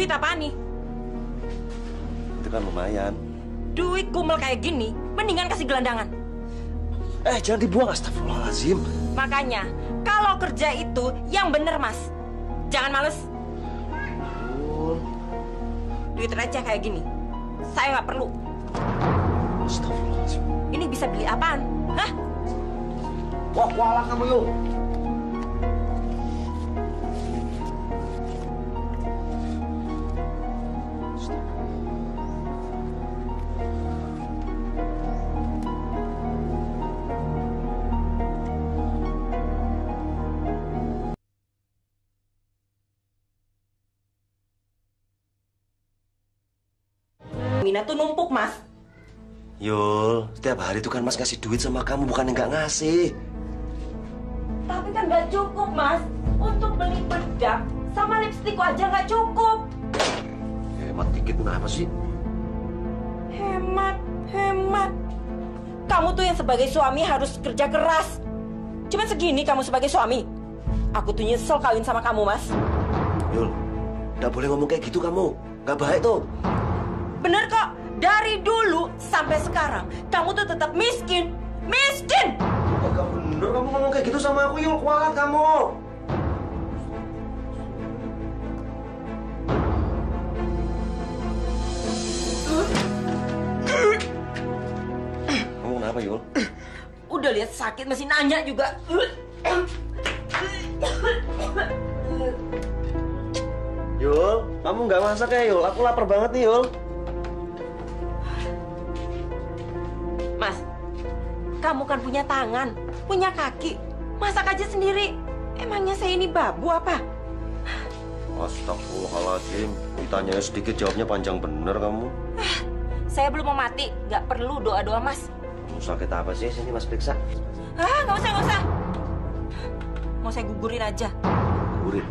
Duit apaan nih? Itu kan lumayan. Duit kumel kayak gini, mendingan kasih gelandangan. Jangan dibuang, astagfirullahaladzim. Makanya, kalau kerja itu yang bener, Mas. Jangan males. Duit receh kayak gini, saya nggak perlu. Astagfirullahaladzim. Ini bisa beli apaan? Hah? Wah, kualah kamu yuk. Mina tuh numpuk, Mas. Yul, setiap hari itu kan Mas ngasih duit sama kamu, bukan nggak ngasih. Tapi kan nggak cukup, Mas. Untuk beli bedak sama lipstik aja nggak cukup. Hemat dikit kenapa sih? Hemat. Kamu tuh yang sebagai suami harus kerja keras. Cuma segini kamu sebagai suami. Aku tuh nyesel kawin sama kamu, Mas. Yul, nggak boleh ngomong kayak gitu kamu. Nggak baik tuh. Bener kok. Dari dulu sampai sekarang, kamu tuh tetap miskin. Miskin! Gak bener kamu ngomong kayak gitu sama aku, Yul. Kualat kamu. Kamu kenapa, Yul? Udah lihat sakit masih nanya juga. Yul, kamu nggak masak ya, Yul? Aku lapar banget nih, Yul. Mas, kamu kan punya tangan, punya kaki. Masak aja sendiri. Emangnya saya ini babu apa? Astagfirullahaladzim. Ditanya sedikit, jawabnya panjang bener kamu. Saya belum mau mati. Nggak perlu doa-doa, Mas. Kamu sakit apa sih? Sini Mas periksa. Nggak usah. Mau saya gugurin aja. Gugurin?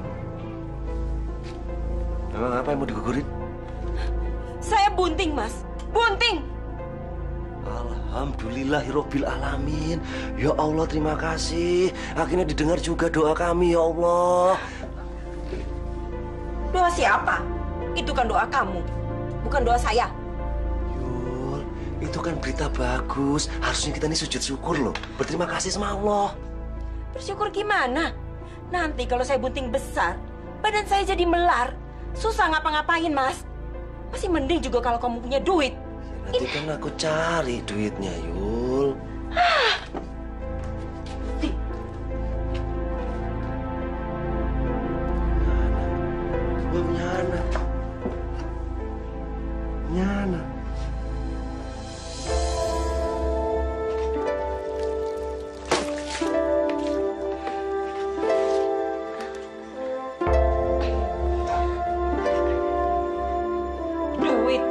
Emang apa yang mau digugurin? Saya bunting, Mas. Bunting! Alhamdulillahirobbil alamin. Ya Allah, terima kasih. Akhirnya didengar juga doa kami, ya Allah. Doa siapa? Itu kan doa kamu, bukan doa saya. Yul, itu kan berita bagus. Harusnya kita ini sujud syukur loh. Berterima kasih sama Allah. Bersyukur gimana? Nanti kalau saya bunting besar, badan saya jadi melar. Susah ngapa-ngapain, Mas. Masih mending juga kalau kamu punya duit. Nanti kan aku cari duitnya, Yul. Gua punya anak. Punya anak.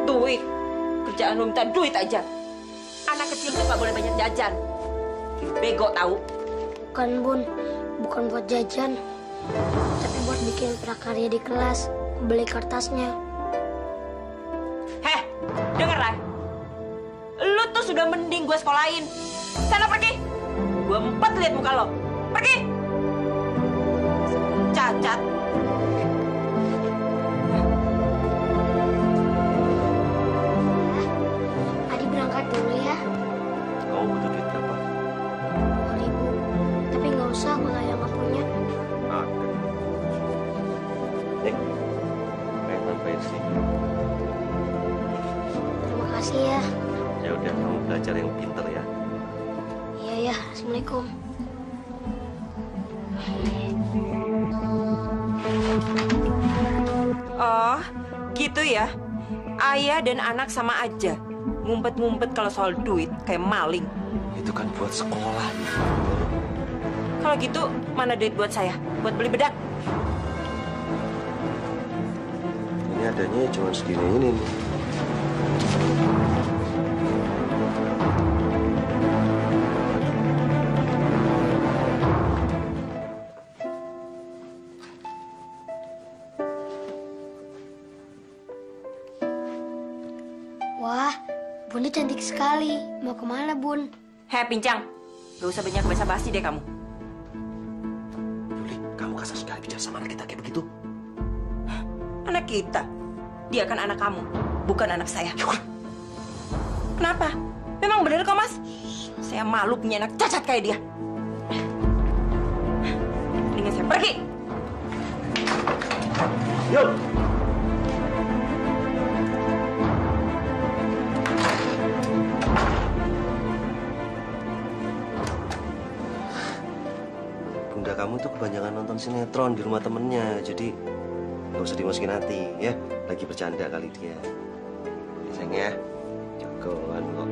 Duit. Kerjaan lu minta duit aja. Anak kecil tuh gak boleh banyak jajan. Bego tahu? Bukan, Bun. Bukan buat jajan. Tapi buat bikin prakarya di kelas. Beli kertasnya. Heh, denger lah. Lu tuh sudah mending gue sekolahin. Sana pergi. Gue empat lihat muka lo. Pergi. Cacat. Adi berangkat dulu ya. Kamu butuh duit berapa? 2.000. Tapi nggak usah kalau yang nggak punya. Ada. Pengen tambahin sih. Terima kasih ya. Ya udah, kamu belajar yang pinter ya. Iya ya. Assalamualaikum. Oh, gitu ya. Ayah dan anak sama aja. Ngumpet-ngumpet kalau soal duit kayak maling. Itu kan buat sekolah. Kalau gitu, mana duit buat saya? Buat beli bedak? Ini adanya cuma segini ini nih. Wah, Bunda cantik sekali. Mau kemana, Bun? Heh, Pincang. Gak usah banyak basa-basi deh kamu. Yuli, kamu kasar sekali bicara sama anak kita kayak begitu. Anak kita? Dia kan anak kamu, bukan anak saya. Yul, Kenapa? Memang benar kok, Mas. Saya malu punya anak cacat kayak dia. Mendingan saya pergi. Yul. Bunda kamu tuh kebanyakan nonton sinetron di rumah temennya, jadi nggak usah dimasukin hati, ya. Lagi bercanda kali dia. Ya, sayang ya, jagoan kok.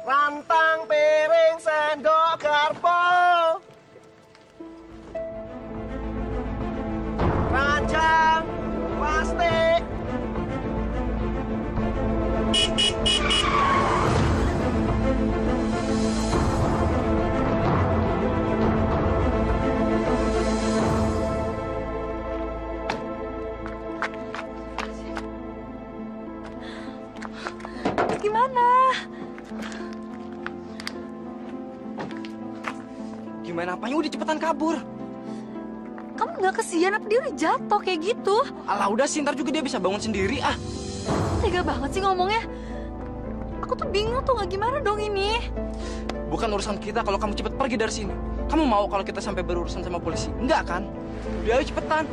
Rantang, piring, sendok, garpu, ranjang, plastik. Gimana? Gimana apanya udah cepetan kabur? Kamu nggak kesian apa dia udah jatuh kayak gitu? Alah udah sih, ntar juga dia bisa bangun sendiri ah. Tega banget sih ngomongnya. Aku tuh bingung tuh nggak gimana dong ini. Bukan urusan kita kalau kamu cepet pergi dari sini. Kamu mau kalau kita sampai berurusan sama polisi? Enggak kan? Udah ayo cepetan.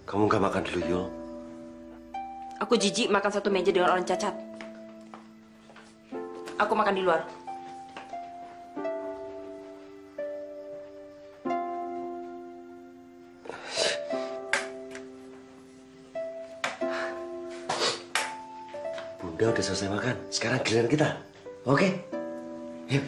Kamu nggak makan dulu, Yul? Aku jijik makan satu meja dengan orang cacat. Aku makan di luar. Bunda udah selesai makan. Sekarang giliran kita. Oke? Yuk.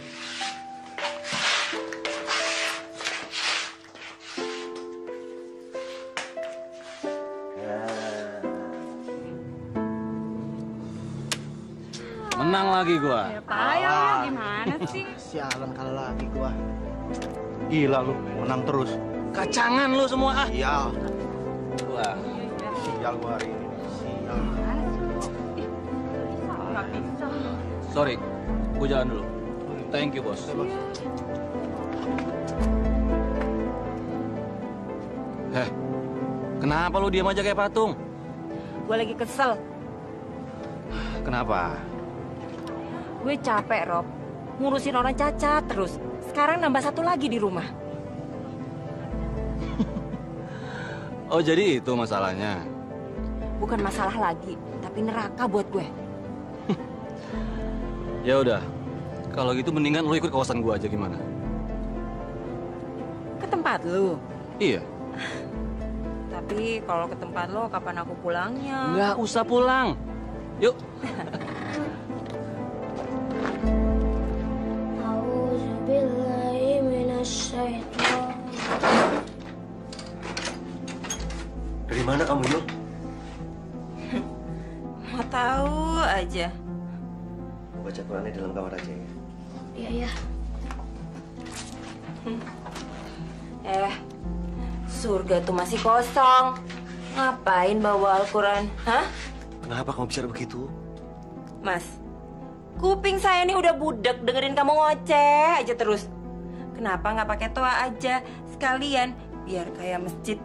Menang lagi gua. Payah, gimana sih? Sialan kalah lagi gua. Gila lu, menang terus. Kacangan lu semua ah. Sial. Wah. Sial gua hari ini. Sial. Sorry, gua jalan dulu. Thank you, bos. Kenapa lu diam aja kayak patung? Gue lagi kesel. Kenapa? Gue capek, Rob. Ngurusin orang cacat terus. Sekarang nambah satu lagi di rumah. Oh, jadi itu masalahnya. Bukan masalah lagi, tapi neraka buat gue. Ya udah. Kalau gitu mendingan lu ikut kawasan gua aja gimana? Ke tempat lu. Iya. Tapi kalau ke tempat lo, kapan aku pulangnya? Nggak usah pulang. Yuk. A'udzubillahi minasyaitonir. Dari mana kamu, Yul? Mau tahu aja. Baca Qurannya dalam kamar aja ya. Iya ya. Surga tuh masih kosong. Ngapain bawa Al-Quran? Hah? Kenapa kamu bicara begitu? Mas, kuping saya nih udah budek dengerin kamu ngoceh aja terus. Kenapa nggak pakai toa aja sekalian biar kayak masjid?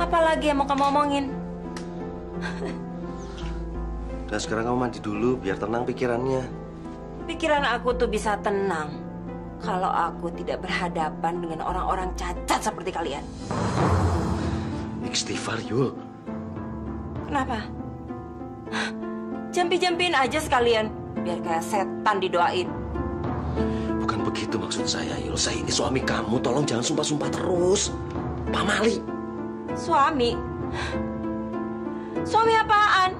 Apalagi yang mau kamu omongin? Dan sekarang kamu mandi dulu biar tenang pikirannya. Pikiran aku tuh bisa tenang kalau aku tidak berhadapan dengan orang-orang cacat seperti kalian. Istighfar, Yul. Kenapa? Jampi-jampiin aja sekalian biar kayak setan didoain. Bukan begitu maksud saya, Yul. Saya ini suami kamu, tolong jangan sumpah-sumpah terus. Pak Mali. Suami? Suami apaan?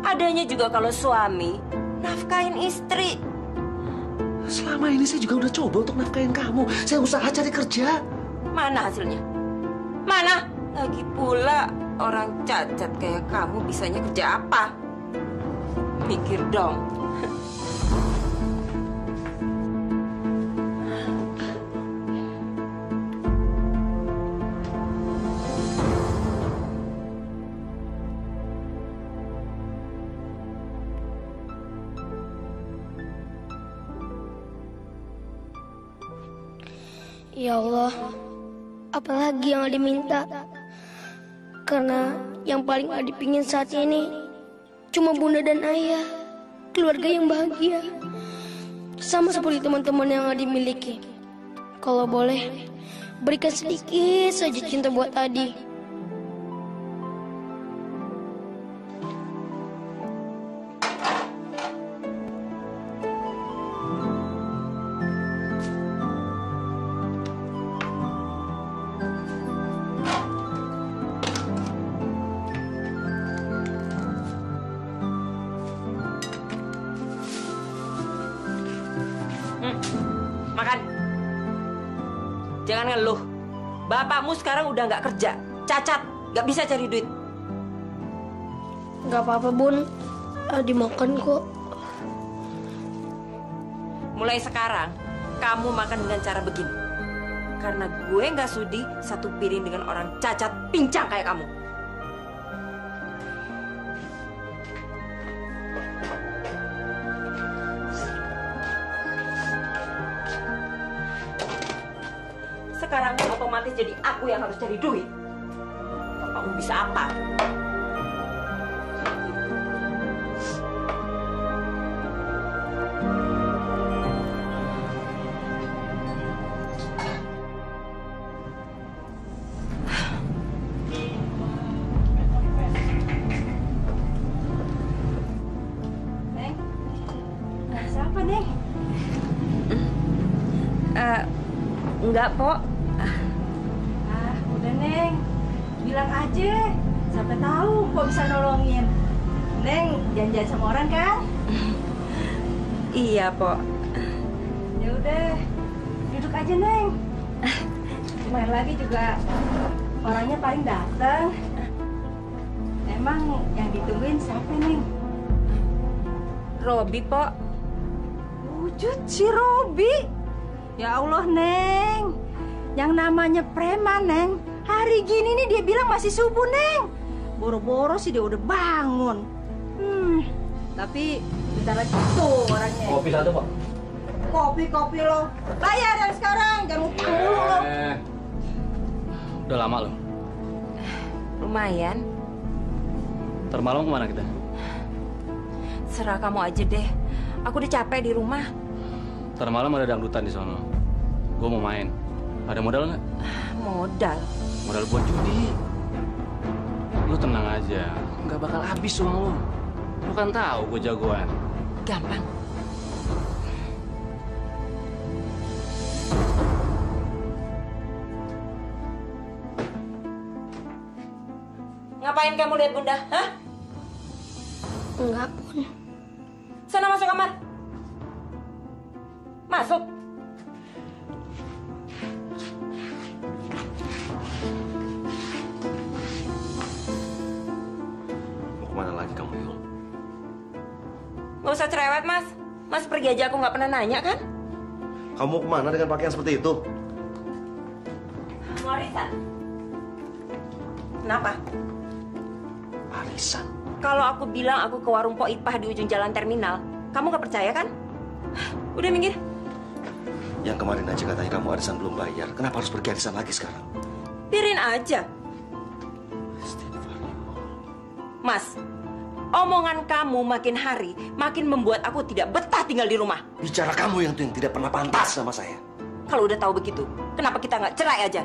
Adanya juga kalau suami nafkahin istri. Selama ini saya juga udah coba untuk nafkahin kamu. Saya usaha cari kerja. Mana hasilnya? Mana? Lagi pula orang cacat kayak kamu bisanya kerja apa? Mikir dong. Ya Allah, apalagi yang Adi minta? Karena yang paling Adi pingin saat ini cuma bunda dan ayah, keluarga yang bahagia. Sama seperti teman-teman yang Adi miliki. Kalau boleh, berikan sedikit saja cinta buat Adi. Makan. Jangan ngeluh. Bapakmu sekarang udah nggak kerja, cacat, nggak bisa cari duit. Gak apa-apa bun, Adi makan kok. Mulai sekarang, kamu makan dengan cara begini. Karena gue nggak sudi satu piring dengan orang cacat pincang kayak kamu. Sekarang otomatis jadi aku yang harus cari duit. Bapakmu bisa apa? Neng, siapa Neng? Enggak, Pok. Udah, Neng. Bilang aja. Siapa tahu Pok bisa nolongin. Neng, janjian sama orang kan? Iya, Pok. Ya udah. Duduk aja, Neng. Kemarin lagi juga orangnya paling datang. Emang yang ditungguin siapa, Neng? Robi, Pok. Wujud si Robi. Ya Allah, Neng. Yang namanya preman, Neng. Hari gini nih dia bilang masih subuh, Neng. Boro-boro sih dia udah bangun. Tapi bentar lagi tuh orangnya. Kopi satu, Pak. Kopi lo. Bayar yang sekarang, jangan utang dulu lo. Udah lama lo. Lumayan. Ntar malam kemana kita? Serah kamu aja deh. Aku udah capek di rumah. Ntar malam ada dangdutan di sono. Gue mau main. Ada modal nggak? Modal. Modal buat judi. Lu tenang aja. Nggak bakal habis uang lu. Lu kan tahu gue jagoan. Gampang. Ngapain kamu lihat Bunda? Hah? Enggak pun. Sana masuk kamar. Masuk. Mau kemana lagi kamu, Yul? Nggak usah cerewet, Mas. Mas pergi aja, aku nggak pernah nanya, kan? Kamu mau kemana dengan pakaian seperti itu? Warisan. Kenapa? Arisan. Kalau aku bilang aku ke warung Pok Ipah di ujung jalan terminal, kamu nggak percaya, kan? Udah minggir. Yang kemarin aja katanya kamu arisan belum bayar. Kenapa harus pergi arisan lagi sekarang? Biarin aja. Mas, omongan kamu makin hari makin membuat aku tidak betah tinggal di rumah. Bicara kamu yang tuh yang tidak pernah pantas sama saya. Kalau udah tahu begitu, kenapa kita nggak cerai aja?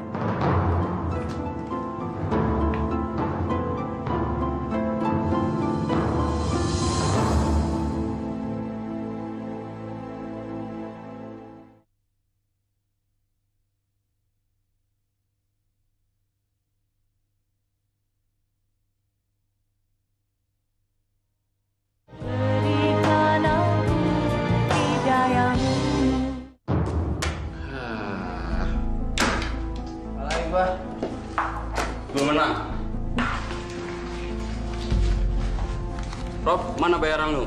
Rob, mana bayaran lu?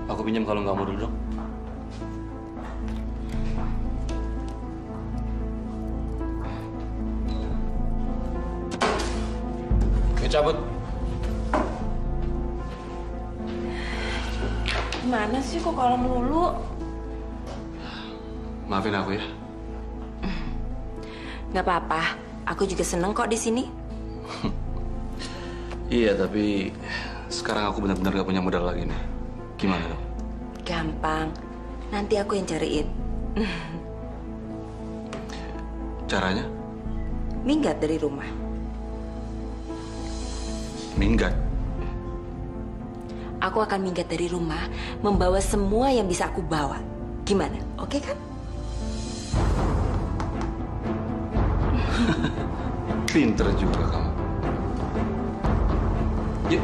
Aku pinjam kalau nggak mau dulu dong. Oke, cabut. Gimana sih kok kalau melulu? Maafin aku ya. Nggak apa-apa, aku juga seneng kok di sini. Iya, tapi sekarang aku benar-benar gak punya modal lagi nih. Gimana dong? Gampang, nanti aku yang cariin. Caranya? Minggat dari rumah. Minggat? Aku akan minggat dari rumah, membawa semua yang bisa aku bawa. Gimana? Oke kan? Pinter juga kamu. Yuk.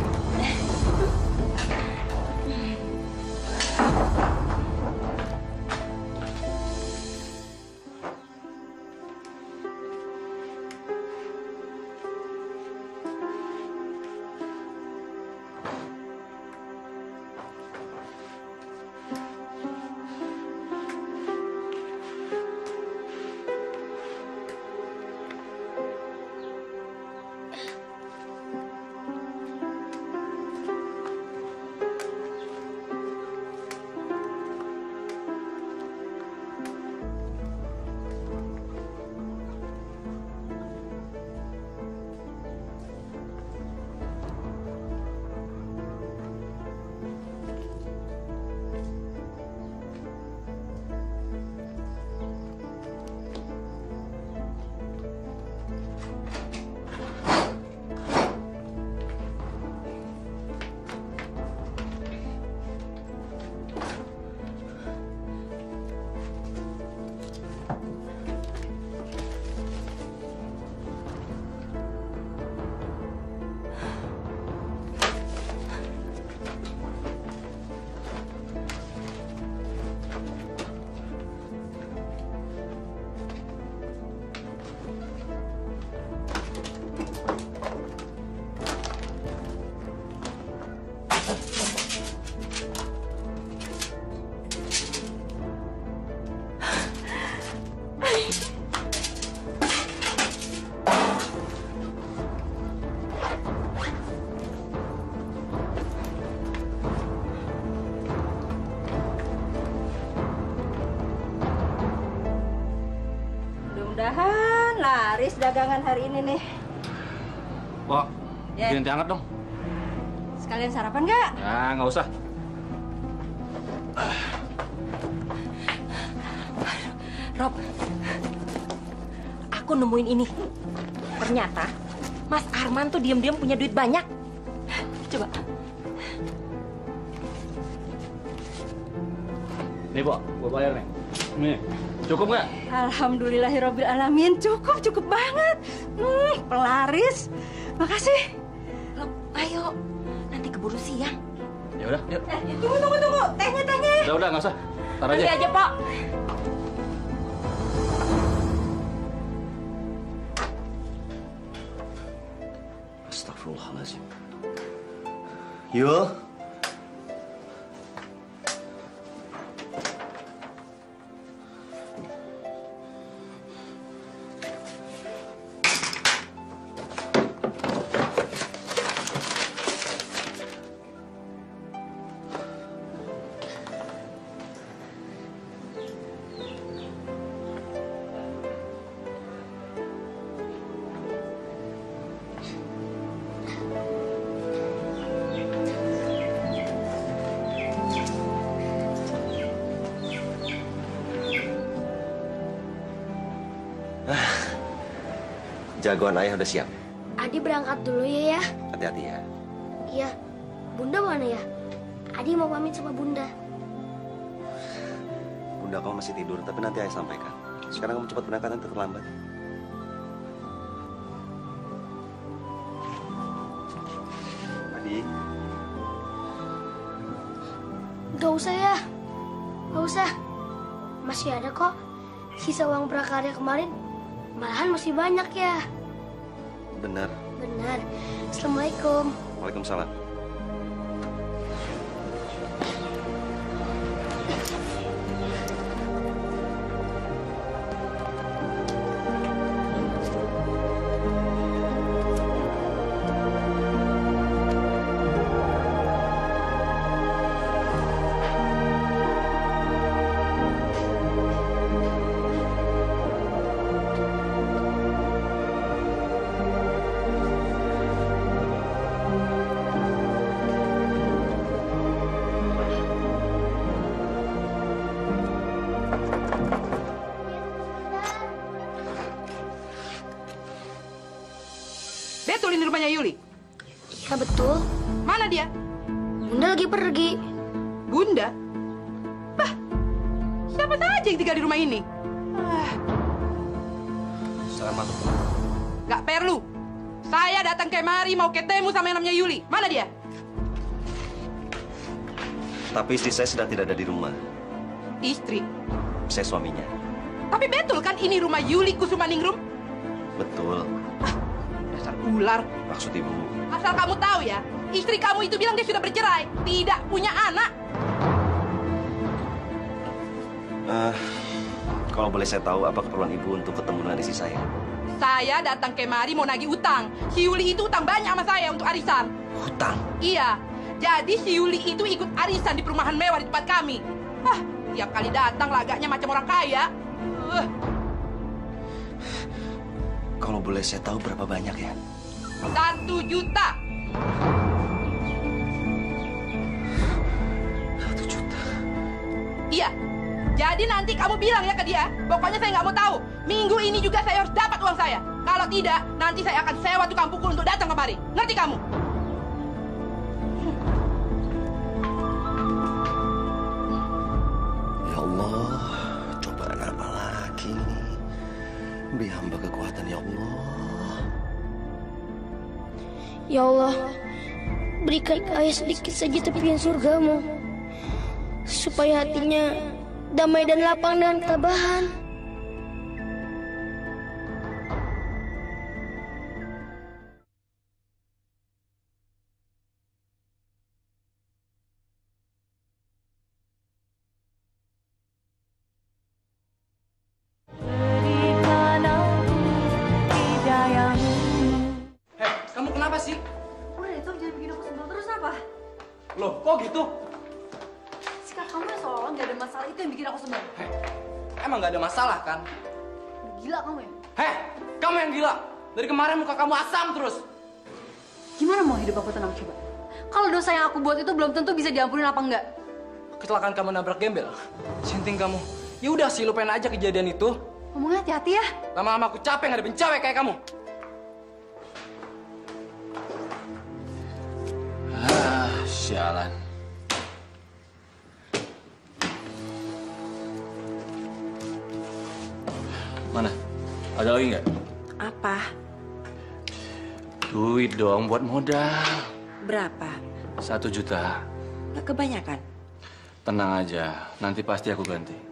Mudah-mudahan laris dagangan hari ini nih. Wah, Ya. bikin teh hangat dong. Sekalian sarapan nggak? Ya, nggak usah. Rob, aku nemuin ini. Ternyata Mas Arman tuh diam-diam punya duit banyak. Coba. Nih, Bo, gua bayar nih. Nih, cukup nggak? Alhamdulillahirobbilalamin, cukup banget. Pelaris. Makasih. Rob, ayo. Nanti keburu siang. Ya udah, yuk. Tunggu. Tehnya. Udah, nggak usah. Tar Nanti aja. aja, Pak. Astagfirullahaladzim. Yul. Jagoan ayah udah siap. Adi berangkat dulu ya. Hati-hati ya. Iya. Bunda mana ya? Adi mau pamit sama Bunda. Bunda kamu masih tidur, tapi nanti ayah sampaikan. Sekarang kamu cepat berangkat, nanti terlambat. Adi. Gak usah ya. Gak usah. Masih ada kok. Sisa uang prakarya kemarin malahan masih banyak ya. Benar. Benar. Assalamualaikum. Waalaikumsalam. Betul ini rumahnya Yuli? Ya betul. Mana dia? Bunda lagi pergi. Bunda? Bah, siapa saja yang tinggal di rumah ini? Assalamualaikum. Gak perlu. Saya datang kemari mau ketemu sama yang namanya Yuli. Mana dia? Tapi istri saya sedang tidak ada di rumah. Istri? Saya suaminya. Tapi betul kan ini rumah Yuli Kusumaningrum? Betul. Dasar ular. Maksud ibu? Asal kamu tahu ya, istri kamu itu bilang dia sudah bercerai, tidak punya anak. Kalau boleh saya tahu apa keperluan ibu untuk ketemu dengan istri saya? Saya datang kemari mau nagih utang. Si Yuli itu utang banyak sama saya untuk arisan. Hutang? Iya. Jadi si Yuli itu ikut arisan di perumahan mewah di tempat kami. Tiap kali datang lagaknya macam orang kaya. Kalau boleh saya tahu berapa banyak ya? 1 juta. 1 juta? Iya. Jadi nanti kamu bilang ya ke dia, pokoknya saya nggak mau tahu. Minggu ini juga saya harus dapat uang saya. Kalau tidak, nanti saya akan sewa tukang pukul untuk datang kemari. Ngerti kamu? Ya Allah, cobaan apa lagi nih? Beri hamba kekuatan ya Allah. Ya Allah, berikan ke ayah sedikit saja tepian surgamu, supaya hatinya damai dan lapang dengan ketabahan. Kamu kenapa sih? Udah itu jangan bikin aku sebel terus apa? Loh, kok gitu? Sikap kamu yang seolah nggak ada masalah itu yang bikin aku sebel. Emang nggak ada masalah kan? Gila kamu ya? Kamu yang gila. Dari kemarin muka kamu asam terus. Gimana mau hidup aku tenang coba? Kalau dosa yang aku buat itu belum tentu bisa diampunin apa enggak? Kecelakaan kamu nabrak gembel. Sinting kamu. Ya udah sih, lupain aja kejadian itu. Ngomongnya hati-hati ya. Lama-lama aku capek ngadepin cewek kayak kamu. Sialan. Mana? Ada lagi nggak? Apa? Duit dong buat modal. Berapa? 1 juta. Nggak kebanyakan? Tenang aja, nanti pasti aku ganti.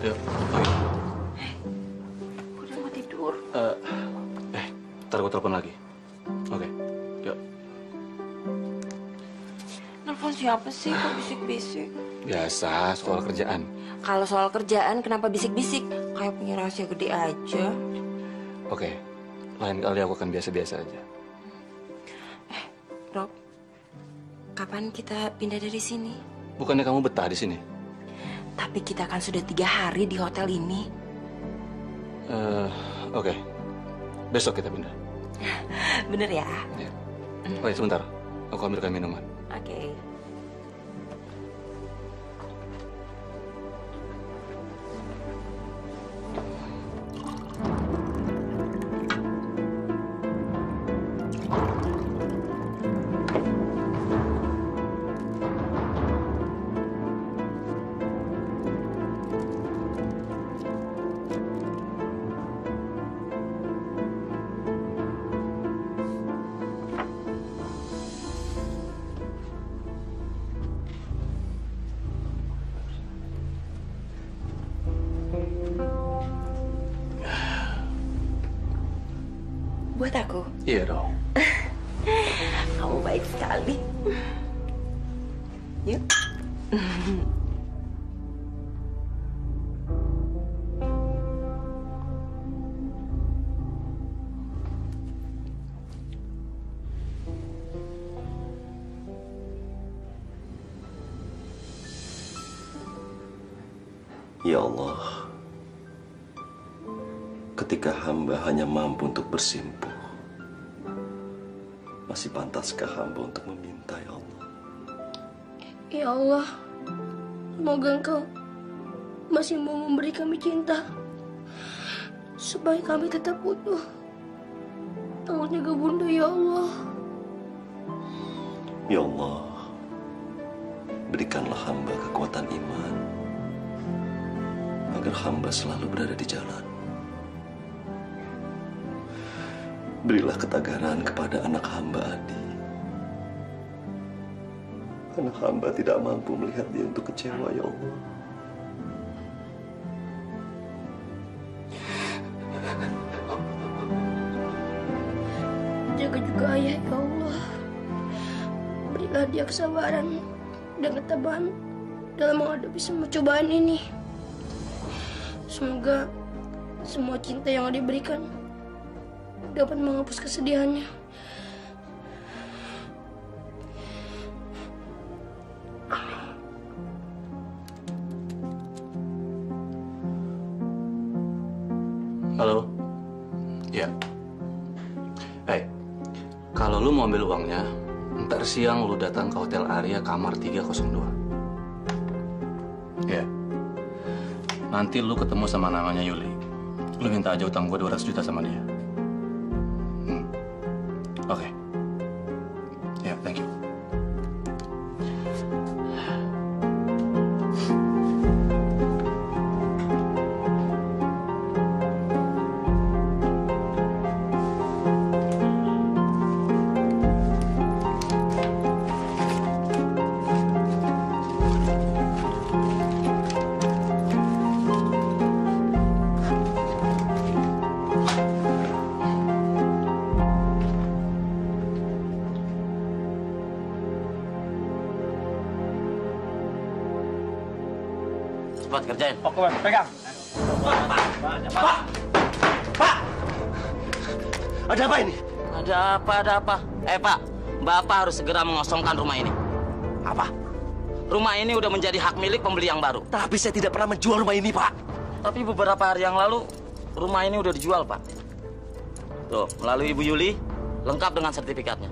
Yuk, oke. Udah mau tidur. Ntar gue telepon lagi. Oke, yuk. Nelfon siapa sih kok bisik-bisik? Biasa, soal kerjaan. Kalau soal kerjaan kenapa bisik-bisik? Kayak punya rahasia gede aja. Oke, lain kali aku akan biasa-biasa aja. Rob, kapan kita pindah dari sini? Bukannya kamu betah di sini? Tapi kita kan sudah 3 hari di hotel ini. Oke. Besok kita pindah. Bener ya? Ya. Oke, sebentar. Aku ambilkan minuman. Oke. Iya dong. Kamu baik sekali. Yuk. Ya Allah, ketika hamba hanya mampu untuk bersimpuh, masih pantaskah hamba untuk meminta, ya Allah? Ya Allah, semoga Engkau masih mau memberi kami cinta, supaya kami tetap utuh. Tolong jaga Bunda, ya Allah. Ya Allah, berikanlah hamba kekuatan iman, agar hamba selalu berada di jalan. Berilah ketagaran kepada anak hamba Adi. Anak hamba tidak mampu melihat dia untuk kecewa, ya Allah. Jaga juga ayah, ya Allah. Berilah dia kesabaran dan ketabahan dalam menghadapi semua cobaan ini. Semoga semua cinta yang diberikan dapat menghapus kesedihannya. Halo? Ya. Hey, kalau lu mau ambil uangnya, ntar siang lu datang ke Hotel Arya kamar 302. Ya. Nanti lu ketemu sama namanya Yuli. Lu minta aja utang gua 200 juta sama dia. Oke. Ya, thank you. Cepat kerjain. Oke, Bang. Pegang. Pak! Ada apa ini? Ada apa? Pak, Bapak harus segera mengosongkan rumah ini. Apa? Rumah ini udah menjadi hak milik pembeli yang baru. Tapi saya tidak pernah menjual rumah ini, Pak. Tapi beberapa hari yang lalu, rumah ini udah dijual, Pak. Tuh, melalui Ibu Yuli, lengkap dengan sertifikatnya.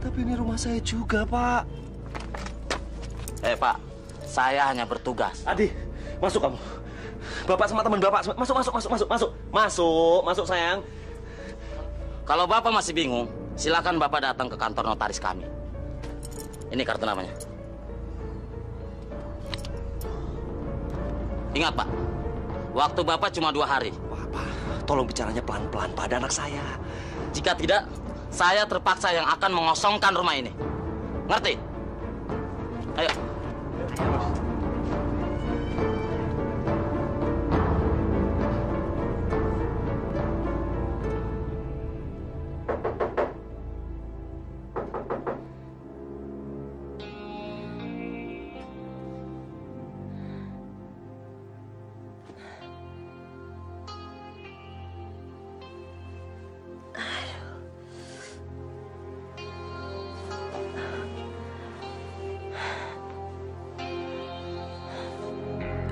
Tapi ini rumah saya juga, Pak. Pak, saya hanya bertugas. Adi, masuk kamu. Bapak sama teman Bapak, masuk sayang. Kalau Bapak masih bingung, silakan Bapak datang ke kantor notaris kami. Ini kartu namanya. Ingat, Pak, waktu Bapak cuma 2 hari. Pak, tolong bicaranya pelan-pelan pada anak saya. Jika tidak, saya terpaksa yang akan mengosongkan rumah ini. Ngerti? Ayo.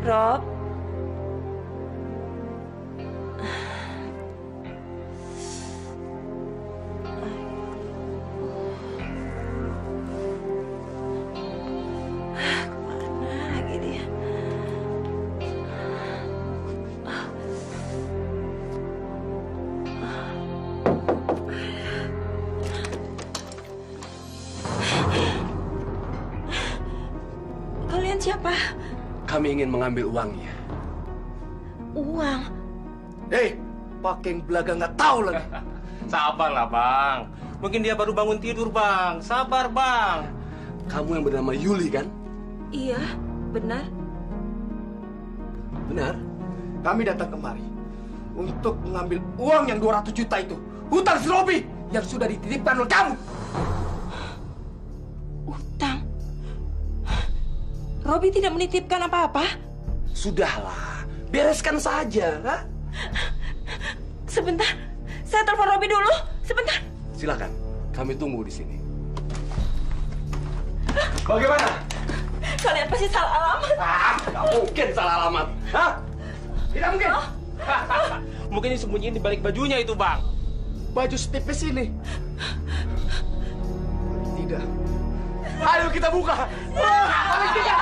Rob. Kemana lagi dia? Kalian siapa? Kami ingin mengambil uangnya. Uang? Hei, pakai belaga nggak tahu lagi. Sabarlah, Bang. Mungkin dia baru bangun tidur, Bang. Sabar, Bang. Kamu yang bernama Yuli, kan? Iya, benar. Benar. Kami datang kemari untuk mengambil uang yang 200 juta itu. hutang si Robi yang sudah dititipkan oleh kamu. Utang? Robi tidak menitipkan apa-apa? Sudahlah, bereskan saja. Ha? Sebentar, saya telepon Robi dulu. Sebentar. Silakan, kami tunggu di sini. Bagaimana? Kalian pasti salah alamat. Nggak mungkin salah alamat. Hah? Tidak mungkin. Mungkin disembunyiin di balik bajunya itu, Bang. Baju setipis ini. Tidak. Ayo kita buka. Paling tidak.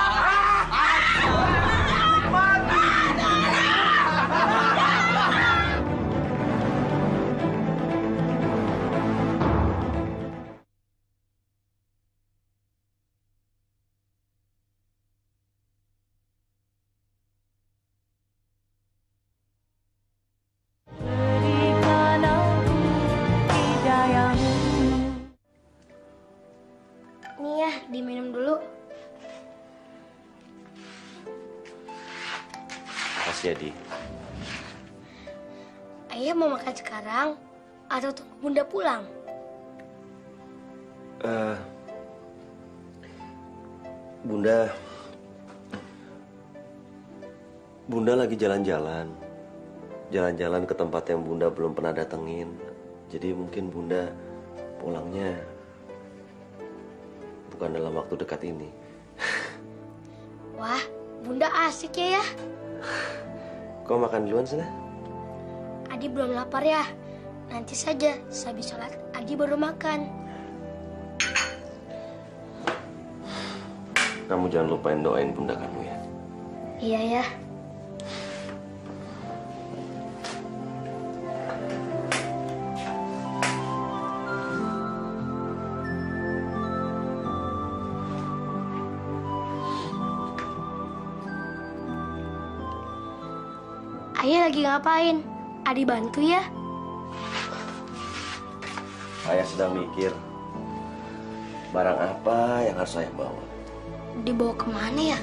Nih ya, diminum dulu. Makasih, Adi. Ayah mau makan sekarang atau tunggu Bunda pulang? Bunda lagi jalan-jalan. Jalan-jalan ke tempat yang Bunda belum pernah datengin. Jadi mungkin Bunda pulangnya bukan dalam waktu dekat ini. Wah, Bunda asik ya. Kau makan duluan sana? Adi belum lapar ya. Nanti saja, sehabis sholat Adi baru makan. Kamu jangan lupain doain Bunda kamu ya. Iya ya. Ayah lagi ngapain? Adi bantu ya? Ayah sedang mikir barang apa yang harus saya bawa. Dibawa kemana ya?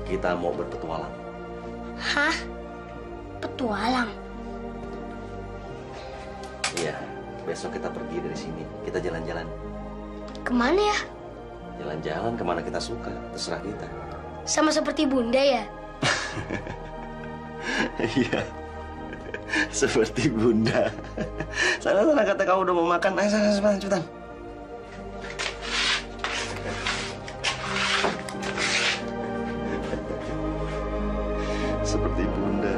Kita mau berpetualang. Hah? Petualang? Iya, besok kita pergi dari sini. Kita jalan-jalan. Kemana ya? Jalan-jalan kemana kita suka, terserah kita. Sama seperti Bunda ya? Iya, seperti Bunda. Sana kata kamu udah mau makan. Ayo sana, cepetan. Seperti Bunda.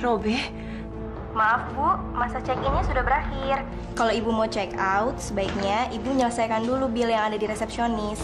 Robi, maaf Bu, masa check-innya sudah berakhir. Kalau Ibu mau check out, sebaiknya Ibu menyelesaikan dulu bil yang ada di resepsionis.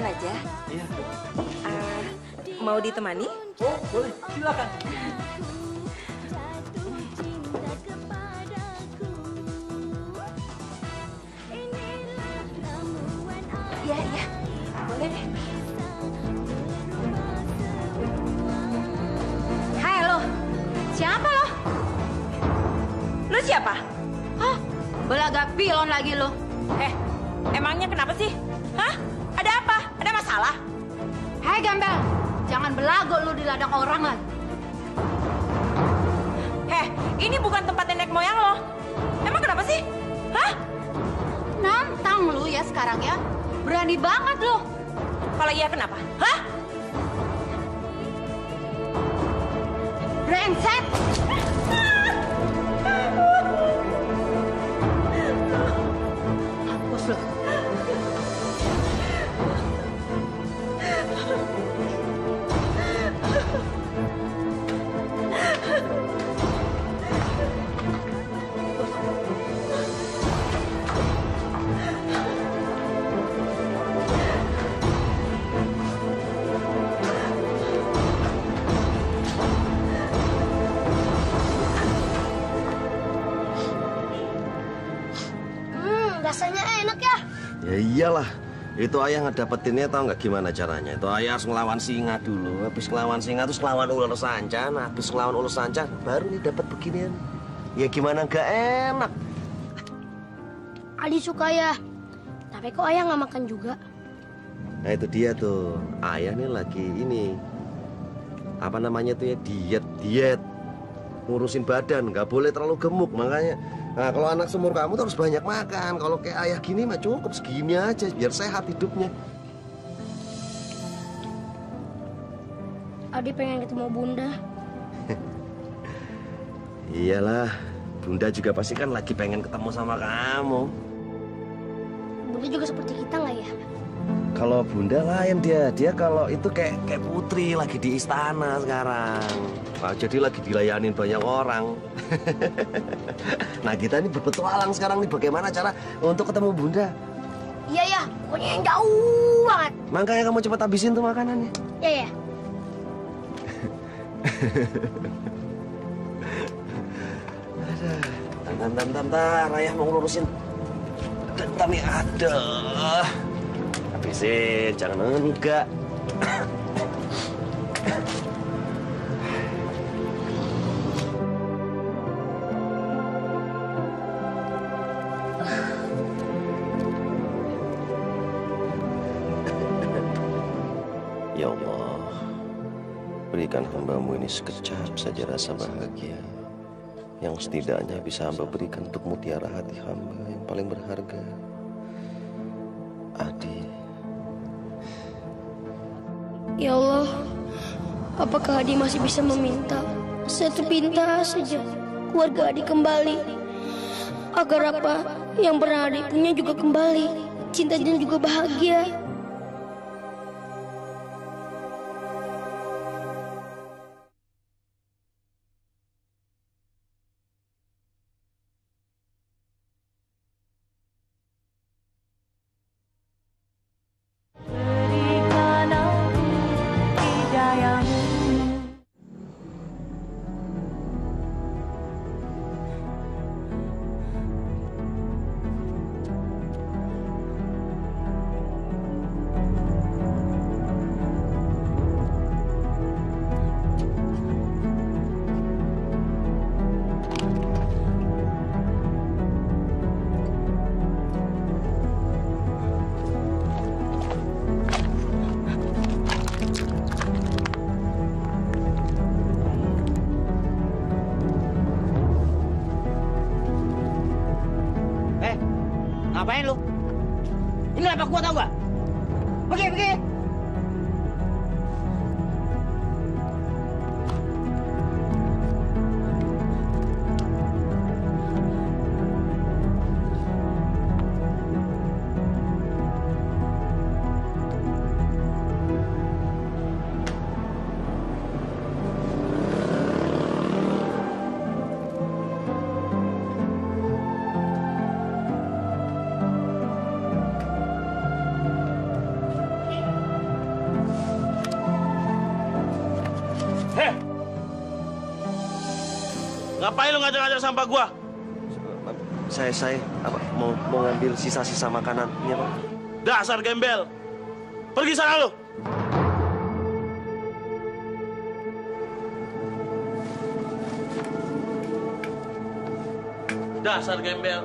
aja. Iya. Mau ditemani? Oh, boleh. Silakan. Iya, iya. Boleh deh. Hai lo. Siapa lo? Lo siapa? Hah? Belaga pilon lagi lo. Emangnya kenapa sih? Hah? Ada apa? Ada masalah? Hei Gembel, jangan belago lu di ladang orang lagi. Ini bukan tempat nenek moyang lo. Emang kenapa sih? Hah? Nantang lu ya sekarang ya. Berani banget lo. Kalau iya kenapa? Hah? Brengsek. Hapus lo. Rasanya enak ya. Ya iyalah. Itu ayah ngedapetinnya tahu nggak gimana caranya? Itu ayah harus ngelawan singa dulu. Habis ngelawan singa terus ngelawan ular sanca. Nah, habis ngelawan ular sanca baru nih dapat beginian. Ya gimana nggak enak? Adi suka ya. Tapi kok ayah nggak makan juga? Nah itu dia tuh. Ayah nih lagi ini. Apa namanya tuh ya? Diet. Ngurusin badan. Nggak boleh terlalu gemuk. Makanya. Nah kalau anak seumur kamu tuh harus banyak makan. Kalau kayak ayah gini mah cukup segini aja. Biar sehat hidupnya. Adi pengen ketemu Bunda. Iyalah. Bunda juga pasti kan lagi pengen ketemu sama kamu. Bunda juga seperti kita nggak ya? Kalau Bunda lain dia kalau itu kayak putri lagi di istana sekarang. Nah, jadi lagi dilayanin banyak orang. Nah kita ini berpetualang sekarang nih bagaimana cara untuk ketemu Bunda. Iya ya, pokoknya yang jauh banget. Makanya kamu cepat habisin tuh makanannya. Iya ya. Bentar, ayah mau ngurusin dendam nih, aduh. Habisin, jangan enggak. Ya Allah, berikan hamba-Mu ini sekejap saja rasa bahagia yang setidaknya bisa hamba berikan untuk mutiara hati hamba yang paling berharga, Adi. Ya Allah, apakah Adi masih bisa meminta satu pinta saja keluarga Adi kembali? Agar apa yang pernah Adi punya juga kembali, cinta dan juga bahagia. Ngapain lu? Ini apa gua tau gak? Pergi. Ngapain lu ngajak-ngajak sampah gua? Saya mau ngambil sisa-sisa makanan. Iya, Pak. Dasar gembel. Pergi sana lu. Dasar gembel.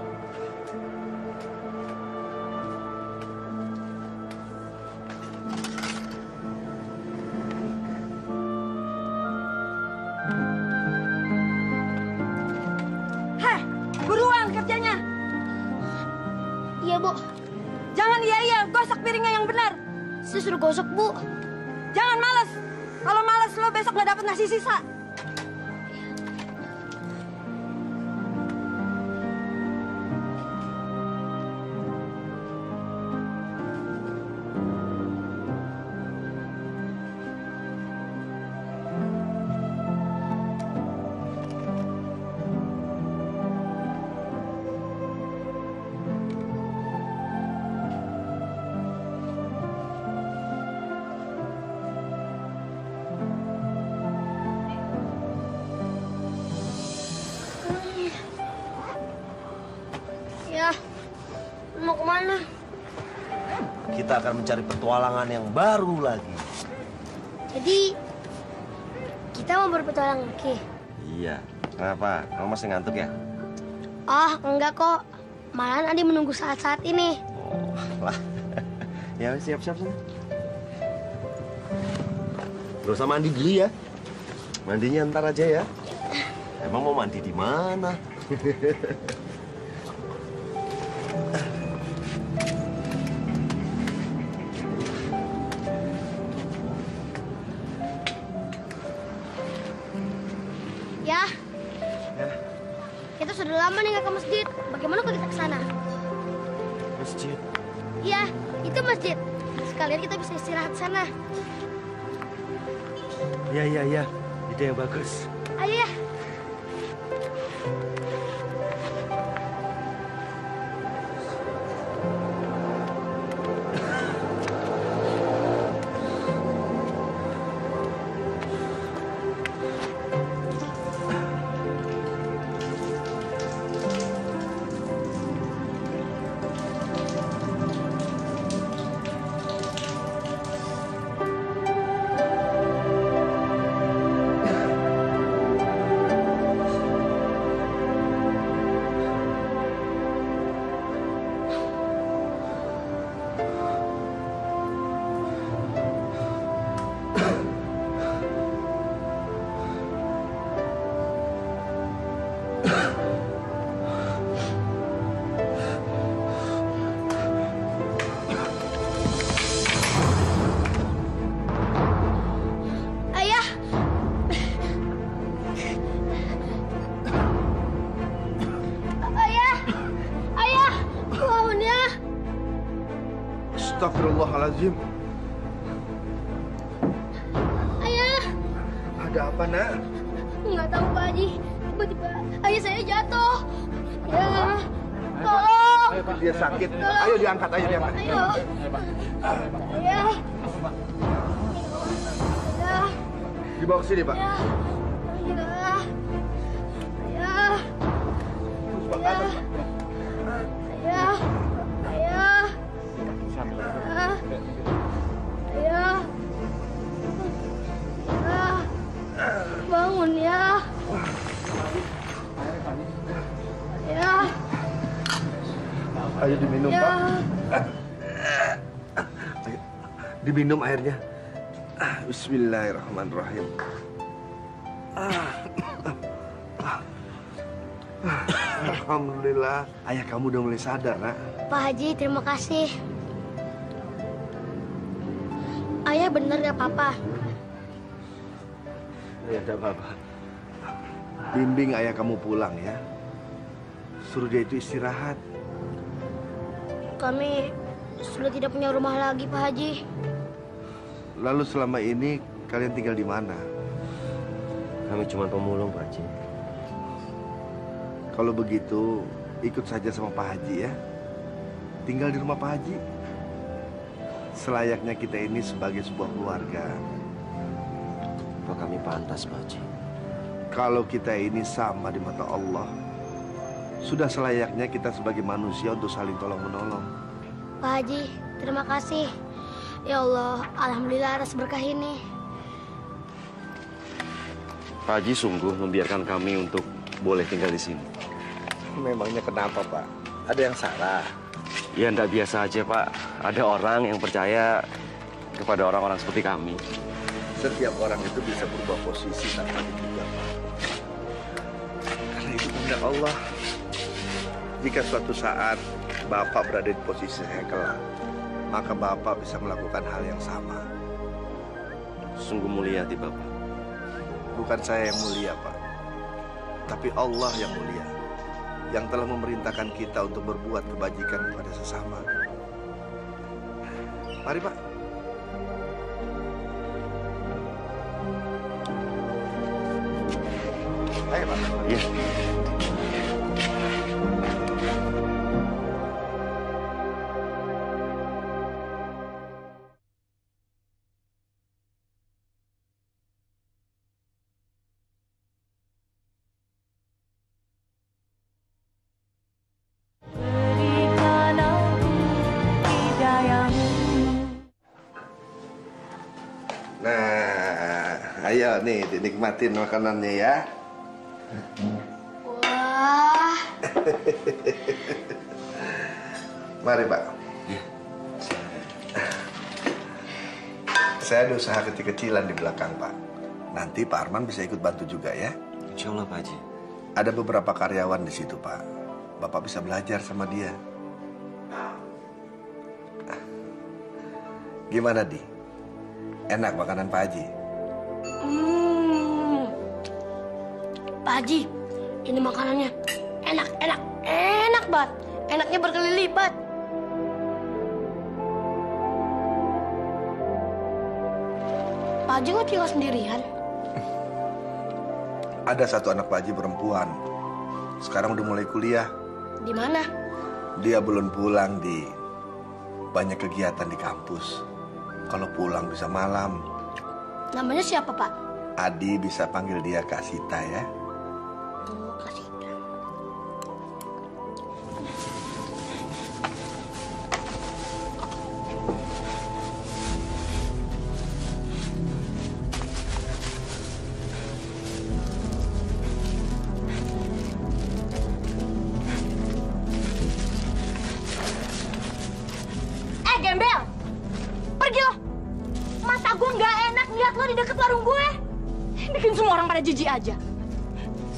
Heh, buruan kerjanya. Iya, Bu. Jangan iya, gosok piringnya yang benar. Saya suruh gosok, Bu. Jangan malas. Kalau malas lo besok nggak dapat nasi sisa. Ya, mau kemana? Kita akan mencari petualangan yang baru lagi. Jadi, kita mau berpetualang lagi? Iya. Kenapa? Kamu masih ngantuk ya? Oh, enggak kok. Malahan Adi menunggu saat-saat ini. Oh, lah. Ya, siap-siap sana. Gak usah mandi dulu ya. Mandinya ntar aja ya. Emang mau mandi di mana? Ya. Kita sudah lama nih nggak ke masjid. Bagaimana kalau kita ke sana? Masjid? Iya, itu masjid. Sekalian kita bisa istirahat sana. Iya. Ide yang bagus. Ayo ya. Astagfirullahaladzim. Ayah. Ada apa, Nak? Nggak tahu, Pak Haji. Tiba-tiba ayah saya jatuh. Ya, tolong. Dia sakit. Ayo diangkat, ayo diangkat. Ayo. Ayah. Ayah. Dibawa ke sini, Pak. Ayah. Ayah. Ayah. Ayah. Ayah. Ayah. Ayah. Ayah. Bangun ya. Ayah. Ayo diminum, Pak. Ayo, diminum airnya. Bismillahirrahmanirrahim. Alhamdulillah, ayah kamu udah mulai sadar, Nak. Pak Haji, terima kasih. Ayah bener gak apa-apa? Ya, tidak apa-apa. Bimbing ayah kamu pulang ya. Suruh dia itu istirahat. Kami sudah tidak punya rumah lagi, Pak Haji. Lalu selama ini kalian tinggal di mana? Kami cuma pemulung, Pak Haji. Kalau begitu, ikut saja sama Pak Haji ya. Tinggal di rumah Pak Haji. Selayaknya kita ini sebagai sebuah keluarga. Apa kami pantas, Pak Haji? Kalau kita ini sama di mata Allah, sudah selayaknya kita sebagai manusia untuk saling tolong-menolong. Pak Haji, terima kasih. Ya Allah, alhamdulillah atas berkah ini. Pak Haji sungguh membiarkan kami untuk boleh tinggal di sini. Memangnya kenapa, Pak? Ada yang salah? Ya, enggak biasa aja, Pak. Ada orang yang percaya kepada orang-orang seperti kami. Setiap orang itu bisa berubah posisi tanpa diduga, Pak. Karena itu kehendak Allah. Jika suatu saat Bapak berada di posisi saya kelak, maka Bapak bisa melakukan hal yang sama. Sungguh mulia hati Bapak. Bukan saya yang mulia, Pak. Tapi Allah yang mulia, yang telah memerintahkan kita untuk berbuat kebajikan kepada sesama. Mari, Pak. Ayo, Pak. Iya. Nah, ayo nih dinikmatin makanannya ya. Wah. Mari, Pak. Saya ada usaha kecil-kecilan di belakang, Pak. Nanti Pak Arman bisa ikut bantu juga ya. Insya Allah, Pak Haji. Ada beberapa karyawan di situ, Pak. Bapak bisa belajar sama dia. Gimana, Di? Enak makanan Pak Haji? Pak Haji, ini makanannya enak banget. Enaknya berkali lipat. Pak Haji kok tinggal sendirian? Ada satu anak Pak Haji perempuan. Sekarang udah mulai kuliah. Di mana? Dia belum pulang, Di. Banyak kegiatan di kampus. Kalau pulang bisa malam. Namanya siapa, Pak? Adi bisa panggil dia Kak Sita ya. Oh, Kak Sita. Gembel! Pergi lo! Masa gue nggak enak lihat lo di deket warung gue? Bikin semua orang pada jijik aja.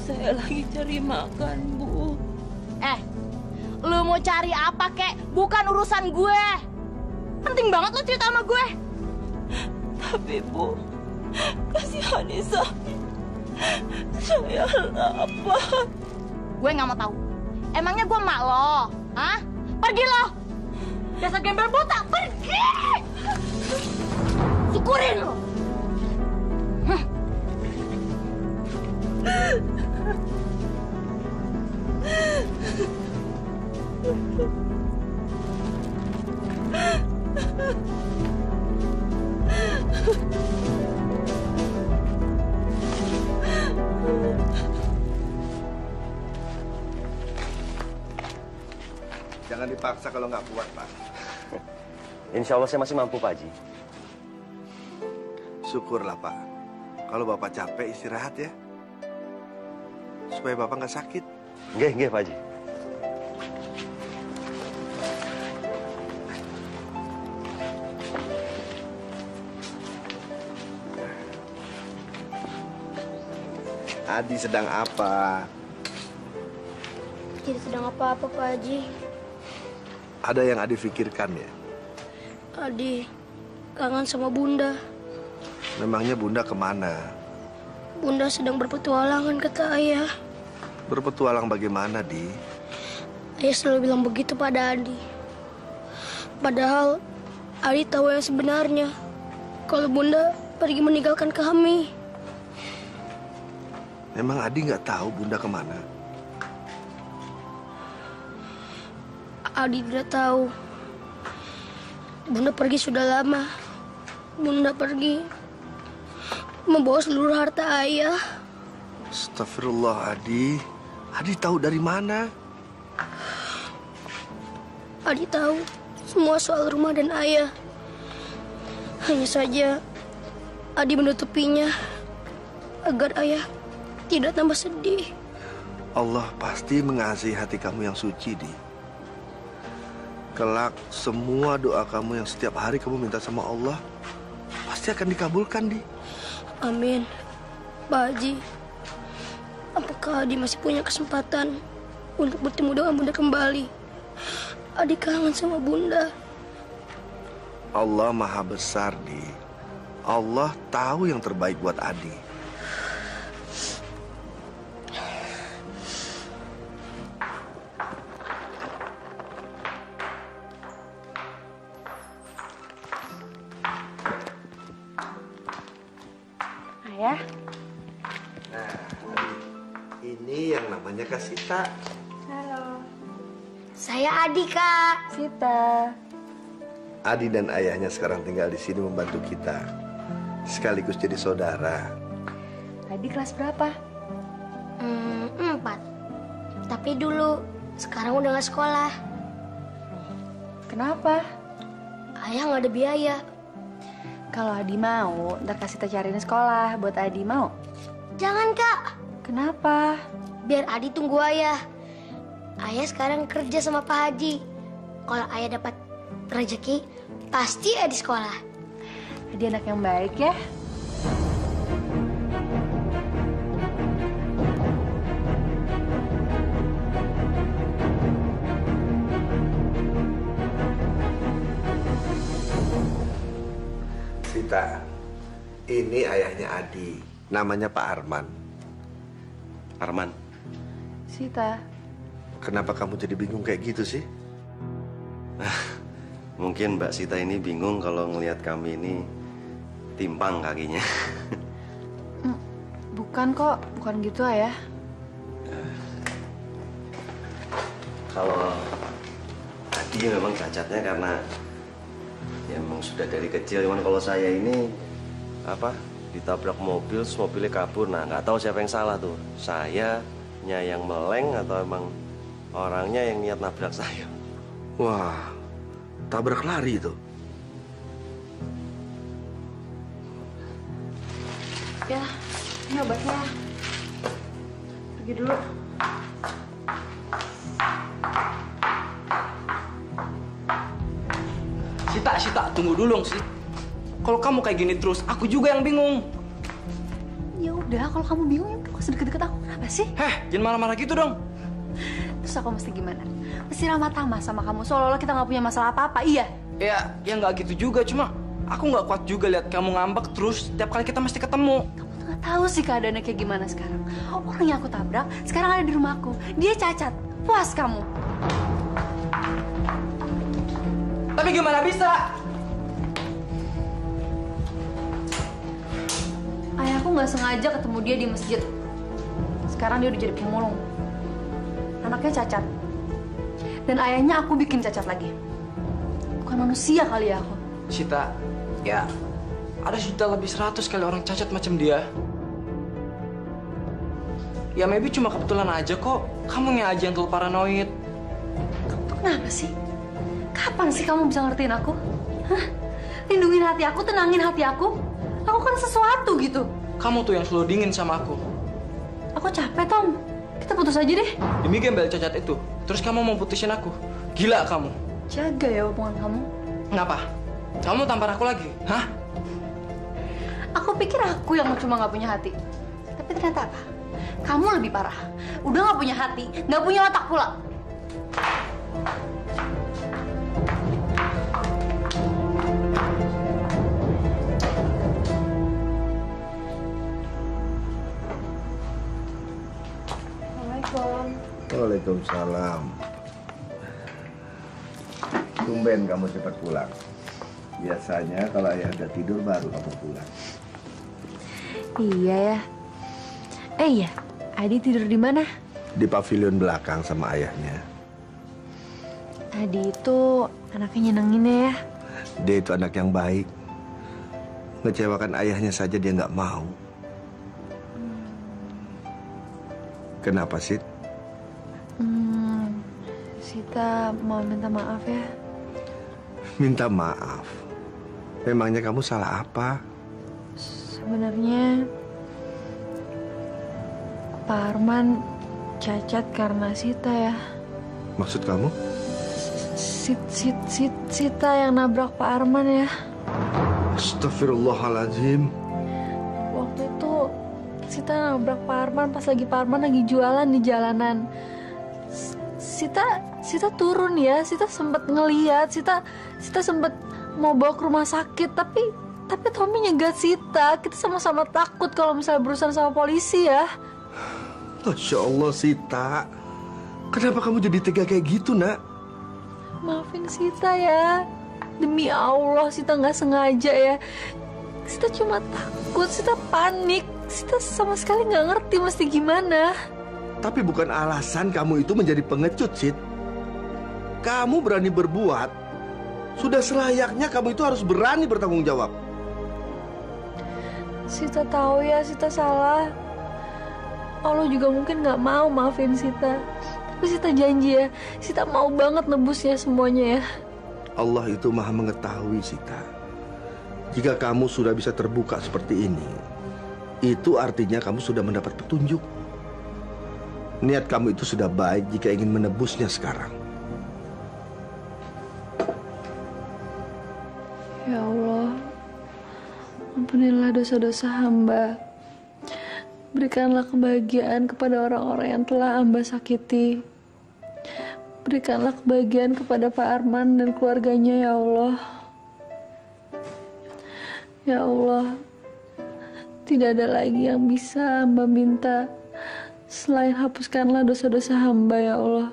Saya lagi cari makan, Bu. Lo mau cari apa, kek? Bukan urusan gue. Penting banget lo cerita sama gue. Tapi, Bu, kasihani saya. Saya lapar. Gue nggak mau tahu. Emangnya gue emak lo? Hah? Pergi lo! Dasar gembel buta, pergi! Syukurin lo! Jangan dipaksa kalau nggak kuat, Pak. Insya Allah saya masih mampu, Pak Haji. Syukurlah, Pak. Kalau Bapak capek, istirahat ya. Supaya Bapak nggak sakit. Nggih, Pak Haji. Adi sedang apa? Tidak sedang apa-apa, Pak Haji. Ada yang Adi pikirkan ya? Adi kangen sama Bunda. Memangnya Bunda kemana? Bunda sedang berpetualangan, kata Ayah. Berpetualang bagaimana, Di? Ayah selalu bilang begitu pada Adi. Padahal Adi tahu yang sebenarnya. Kalau Bunda pergi meninggalkan kami. Memang Adi nggak tahu Bunda kemana? Adi tidak tahu. Bunda pergi sudah lama. Bunda pergi membawa seluruh harta Ayah. Astagfirullah, Adi. Adi tahu dari mana? Adi tahu semua soal rumah dan ayah. Hanya saja Adi menutupinya agar ayah tidak tambah sedih. Allah pasti mengasihi hati kamu yang suci, Di. Kelak semua doa kamu yang setiap hari kamu minta sama Allah pasti akan dikabulkan, Di. Amin. Pak Haji, apakah Adi masih punya kesempatan untuk bertemu dengan Bunda kembali? Adi kangen sama Bunda. Allah Maha Besar, Di. Allah tahu yang terbaik buat Adi. Ayah. Nah, ini yang namanya Kak Sita. Halo. Saya Adi, Kak. Sita. Adi dan ayahnya sekarang tinggal di sini membantu kita, sekaligus jadi saudara. Adi kelas berapa? 4. Tapi dulu, sekarang udah nggak sekolah. Kenapa? Ayah nggak ada biaya. Kalau Adi mau, ntar kasih cariin sekolah buat Adi, mau? Jangan, Kak. Kenapa? Biar Adi tunggu ayah. Ayah sekarang kerja sama Pak Haji. Kalau ayah dapat rezeki, pasti Adi sekolah. Adi anak yang baik ya. Sita, ini ayahnya Adi, namanya Pak Arman. Arman. Sita. Kenapa kamu jadi bingung kayak gitu sih? Mungkin Mbak Sita ini bingung kalau ngelihat kami ini timpang kakinya. Bukan kok, bukan gitu Ayah. Kalau Adi memang cacatnya karena ya memang sudah dari kecil. Cuman kalau saya ini ditabrak mobil, terus mobilnya kabur. Nah, nggak tahu siapa yang salah tuh. Sayanya yang meleng atau emang orangnya yang niat nabrak saya. Wah, tabrak lari itu. Ya, ini obatnya. Pergi dulu. Sita, tunggu dulu dong, Sit. Kalau kamu kayak gini terus, aku juga yang bingung. Ya udah, kalau kamu bingung ya udah, usah deket-deket aku. Kenapa sih? Jangan marah-marah gitu dong. Terus aku mesti gimana? Mesti ramah tamah sama kamu, seolah-olah kita nggak punya masalah apa-apa, iya? Ya nggak gitu juga. Cuma aku nggak kuat juga lihat kamu ngambek terus. Setiap kali kita mesti ketemu. Kamu tuh nggak tahu sih keadaannya kayak gimana sekarang. Orang yang aku tabrak sekarang ada di rumahku. Dia cacat. Puas kamu? Tapi gimana bisa? Ayahku nggak sengaja ketemu dia di masjid. Sekarang dia udah jadi pemulung. Anaknya cacat. Dan ayahnya aku bikin cacat lagi. Bukan manusia kali ya aku. Sita, ya ada sudah lebih 100 kali orang cacat macam dia. Ya maybe cuma kebetulan aja kok. Kamunya aja yang terlalu paranoid. Kamu tuh kenapa sih? Kapan sih kamu bisa ngertiin aku? Hah? Lindungin hati aku, tenangin hati aku. Lakukan sesuatu gitu. Kamu tuh yang selalu dingin sama aku. Aku capek, Tom. Kita putus aja deh. Demi gembel cacat itu. Terus kamu mau putusin aku? Gila kamu. Jaga ya hubungan kamu. Ngapa? Kamu tampar aku lagi? Hah? Aku pikir aku yang cuma nggak punya hati. Tapi ternyata apa? Kamu lebih parah. Udah nggak punya hati, nggak punya otak pula. Waalaikumsalam. Tumben kamu cepat pulang. Biasanya kalau ayah udah tidur baru kamu pulang. Iya ya. Iya, Adi tidur di mana? Di pavilion belakang sama ayahnya. Adi itu anaknya nyenenginnya ya. Dia itu anak yang baik. Ngecewakan ayahnya saja dia nggak mau. Kenapa, Sid? Sita mau minta maaf ya. Minta maaf? Memangnya kamu salah apa? Sebenarnya Pak Arman cacat karena Sita ya. Maksud kamu? Sita yang nabrak Pak Arman ya. Astagfirullahaladzim. Waktu itu Sita nabrak Pak Arman pas lagi Pak Arman lagi jualan di jalanan. Sita turun ya, Sita sempat ngeliat, Sita sempat mau bawa ke rumah sakit, tapi Tommy nyegat Sita. Kita sama-sama takut kalau misalnya berurusan sama polisi ya. Masya Allah, Sita. Kenapa kamu jadi tega kayak gitu, nak? Maafin Sita ya. Demi Allah, Sita nggak sengaja ya. Sita cuma takut, Sita panik. Sita sama sekali nggak ngerti mesti gimana. Tapi bukan alasan kamu itu menjadi pengecut, Sid. Kamu berani berbuat, sudah selayaknya kamu itu harus berani bertanggung jawab. Sita tahu ya, Sita salah. Allah juga mungkin nggak mau maafin Sita. Tapi Sita janji ya, Sita mau banget nebusnya semuanya ya. Allah itu maha mengetahui, Sita. Jika kamu sudah bisa terbuka seperti ini, itu artinya kamu sudah mendapat petunjuk. Niat kamu itu sudah baik jika ingin menebusnya sekarang. Ya Allah, ampunilah dosa-dosa hamba. Berikanlah kebahagiaan kepada orang-orang yang telah hamba sakiti. Berikanlah kebahagiaan kepada Pak Arman dan keluarganya, ya Allah. Ya Allah, tidak ada lagi yang bisa hamba minta selain hapuskanlah dosa-dosa hamba, ya Allah.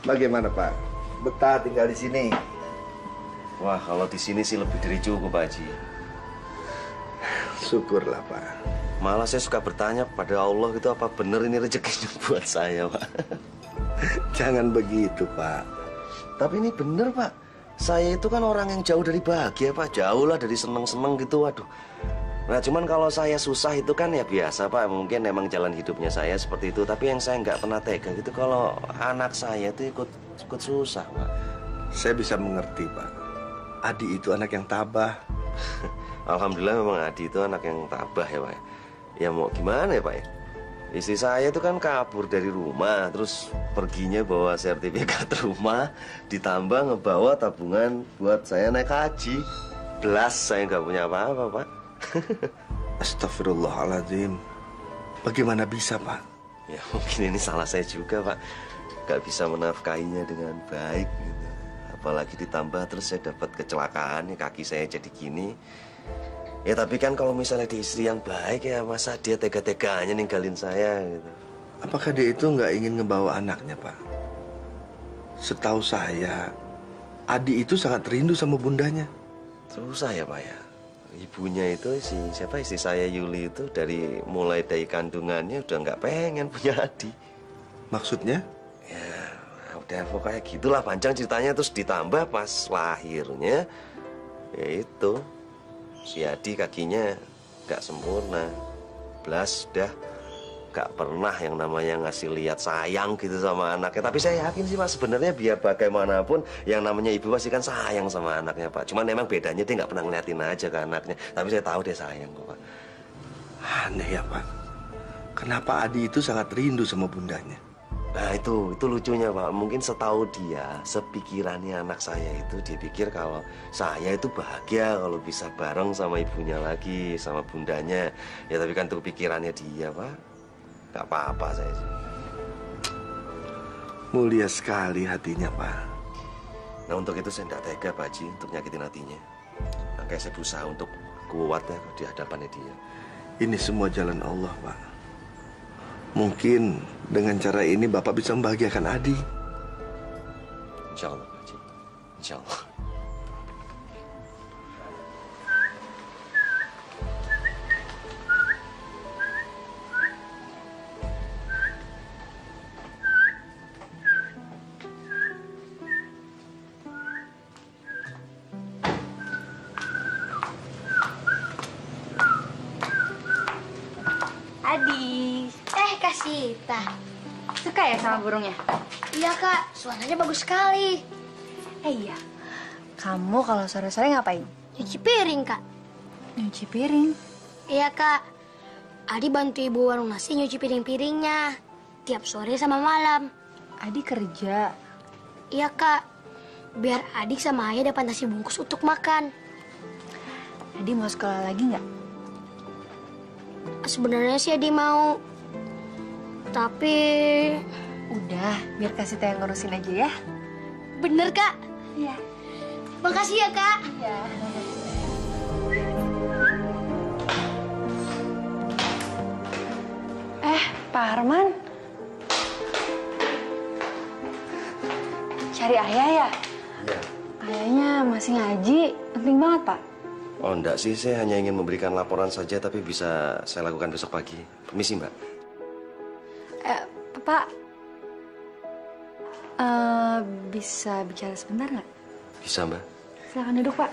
Bagaimana, Pak? Betah tinggal di sini? Wah, kalau di sini sih lebih dari cukup, Pak Haji. Syukurlah, Pak. Malah saya suka bertanya pada Allah itu apa benar ini rezekinya buat saya, Pak. Jangan begitu, Pak. Tapi ini benar, Pak. Saya itu kan orang yang jauh dari bahagia, Pak. Jauh lah dari seneng-seneng gitu, waduh. Nah, cuman kalau saya susah itu kan ya biasa, Pak. Mungkin emang jalan hidupnya saya seperti itu. Tapi yang saya nggak pernah tega gitu kalau anak saya itu ikut susah, Pak. Saya bisa mengerti, Pak. Adi itu anak yang tabah. Alhamdulillah memang Adi itu anak yang tabah ya, Pak. Ya mau gimana ya, Pak ya? Istri saya itu kan kabur dari rumah, terus perginya bawa sertifikat rumah, ditambah ngebawa tabungan buat saya naik haji. Belas saya nggak punya apa-apa, Pak. Astagfirullahaladzim. Bagaimana bisa, Pak? Ya mungkin ini salah saya juga, Pak. Gak bisa menafkahinya dengan baik gitu. Apalagi ditambah terus saya dapat kecelakaan, kaki saya jadi gini. Ya tapi kan kalau misalnya di istri yang baik ya masa dia tega-teganya ninggalin saya gitu. Apakah dia itu nggak ingin ngebawa anaknya, Pak? Setahu saya, Adi itu sangat rindu sama bundanya. Terus saya, Pak ya. Ibunya itu siapa istri saya Yuli itu mulai dari kandungannya udah nggak pengen punya Adi. Maksudnya? Ya udah pokoknya gitulah panjang ceritanya, terus ditambah pas lahirnya ya itu si Adi kakinya nggak sempurna, belas udah nggak pernah yang namanya ngasih lihat sayang gitu sama anaknya. Tapi saya yakin sih, Pak, sebenarnya biar bagaimanapun yang namanya ibu pasti kan sayang sama anaknya, Pak. Cuman memang bedanya dia nggak pernah ngeliatin aja ke anaknya. Tapi saya tahu dia sayang kok, Pak. Aneh ya, Pak. Kenapa Adi itu sangat rindu sama bundanya? Nah itu lucunya, Pak. Mungkin setahu dia, sepikirannya anak saya itu dia pikir kalau saya itu bahagia kalau bisa bareng sama ibunya lagi, sama bundanya. Ya tapi kan itu pikirannya dia, Pak. Gak apa-apa saya sih. Mulia sekali hatinya, Pak. Nah untuk itu saya tidak tega, Pak Haji, untuk nyakitin hatinya. Makanya saya berusaha untuk kuat ya di hadapannya dia. Ini semua jalan Allah, Pak. Mungkin dengan cara ini Bapak bisa membahagiakan Adi. Insya Allah, Pak Haji. Insya Allah. Adi. Kasita. Suka ya sama burungnya? Iya kak, suaranya bagus sekali. Iya. Kamu kalau sore-sore ngapain? Nyuci piring kak. Nyuci piring? Iya kak. Adi bantu ibu warung nasi nyuci piring-piringnya. Tiap sore sama malam. Adi kerja? Iya kak. Biar adik sama ayah dapat nasi bungkus untuk makan. Adi mau sekolah lagi nggak? Sebenarnya sih Adi mau. Tapi... Udah, biar Kasita yang ngurusin aja ya. Bener kak? Iya. Makasih ya kak. Iya. Pak Arman. Cari ayah ya? Iya. Ayahnya masih ngaji, penting banget Pak. Oh enggak sih, saya hanya ingin memberikan laporan saja, tapi bisa saya lakukan besok pagi. Permisi Mbak. Pak, bisa bicara sebentar nggak? Bisa Mbak. Silakan duduk Pak.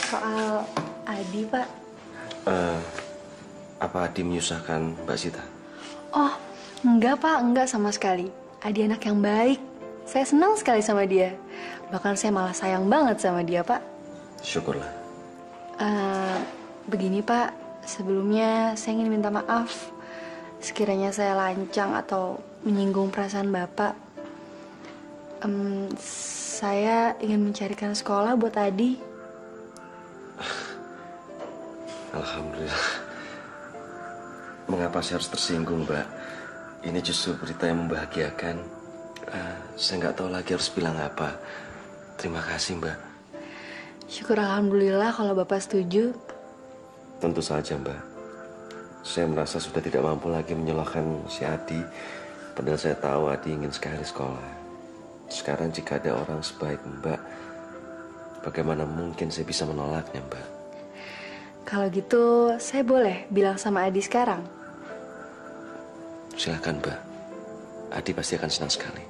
Soal Adi Pak. Apa Adi menyusahkan Mbak Sita? Oh, enggak Pak, enggak sama sekali. Adi anak yang baik. Saya senang sekali sama dia. Bahkan saya malah sayang banget sama dia Pak. Syukurlah. Begini Pak, sebelumnya saya ingin minta maaf. Sekiranya saya lancang atau menyinggung perasaan Bapak. Saya ingin mencarikan sekolah buat Adi. Alhamdulillah. Mengapa saya harus tersinggung, Mbak? Ini justru berita yang membahagiakan. Saya nggak tahu lagi harus bilang apa. Terima kasih, Mbak. Syukur alhamdulillah kalau Bapak setuju. Tentu saja, Mbak. Saya merasa sudah tidak mampu lagi menyalahkan si Adi. Padahal saya tahu Adi ingin sekali sekolah. Sekarang jika ada orang sebaik Mbak, bagaimana mungkin saya bisa menolaknya, Mbak? Kalau gitu, saya boleh bilang sama Adi sekarang? Silakan, Mbak. Adi pasti akan senang sekali.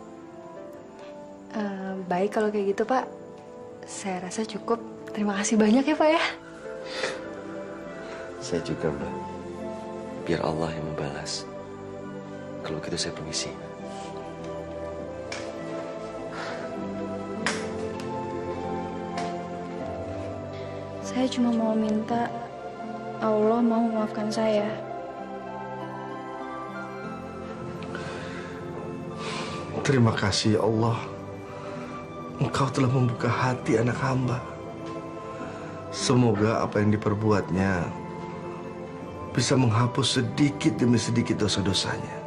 Baik kalau kayak gitu, Pak. Saya rasa cukup. Terima kasih banyak ya, Pak ya. Saya juga, Mbak. Biar Allah yang membalas. Kalau gitu saya permisi. Saya cuma mau minta Allah mau memaafkan saya. Terima kasih ya Allah. Engkau telah membuka hati anak hamba. Semoga apa yang diperbuatnya bisa menghapus sedikit demi sedikit dosa-dosanya.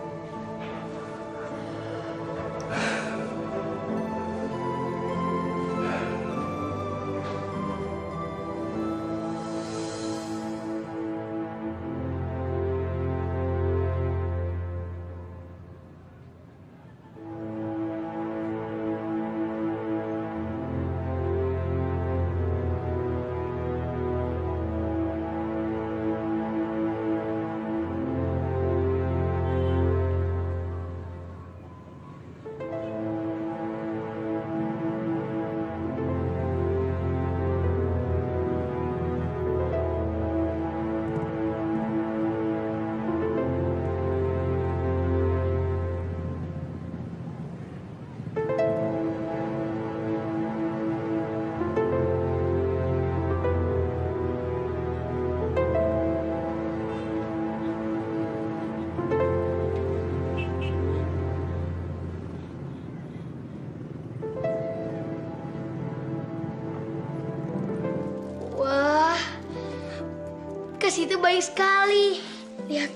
Itu banyak sekali. Lihat,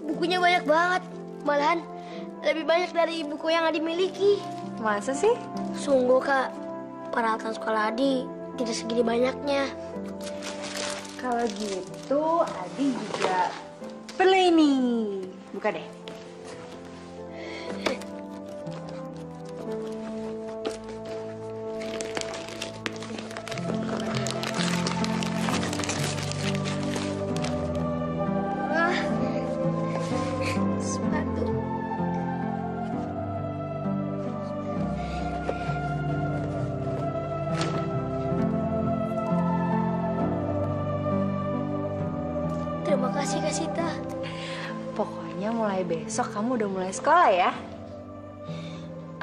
bukunya banyak banget. Malahan lebih banyak dari buku yang Adi miliki. Masa sih? Sungguh, Kak. Peralatan sekolah Adi tidak segini banyaknya. Kalau gitu, Adi juga perlu ini. Buka deh. Sepatu. Terima kasih Kak Sita. Pokoknya mulai besok kamu udah mulai sekolah ya.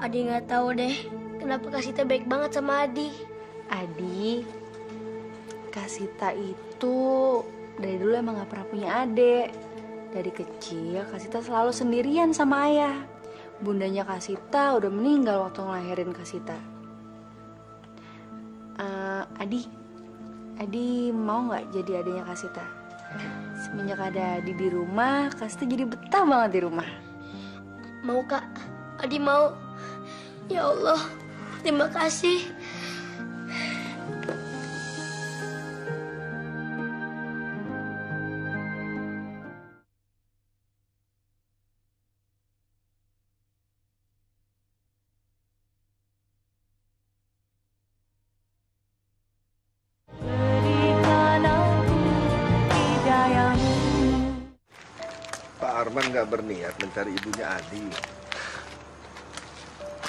Adi nggak tahu deh kenapa Kak Sita baik banget sama Adi. Adi, Kak Sita itu dari dulu emang gak pernah punya adik. Dari kecil Kak Sita selalu sendirian sama ayah. Bundanya Kak Sita udah meninggal waktu ngelahirin Kak Sita. Adi mau nggak jadi adiknya Kak Sita? Semenjak ada Adi di rumah, Kak Sita jadi betah banget di rumah. Mau Kak, Adi mau. Ya Allah, terima kasih. Pak Arman nggak berniat mencari ibunya Adi.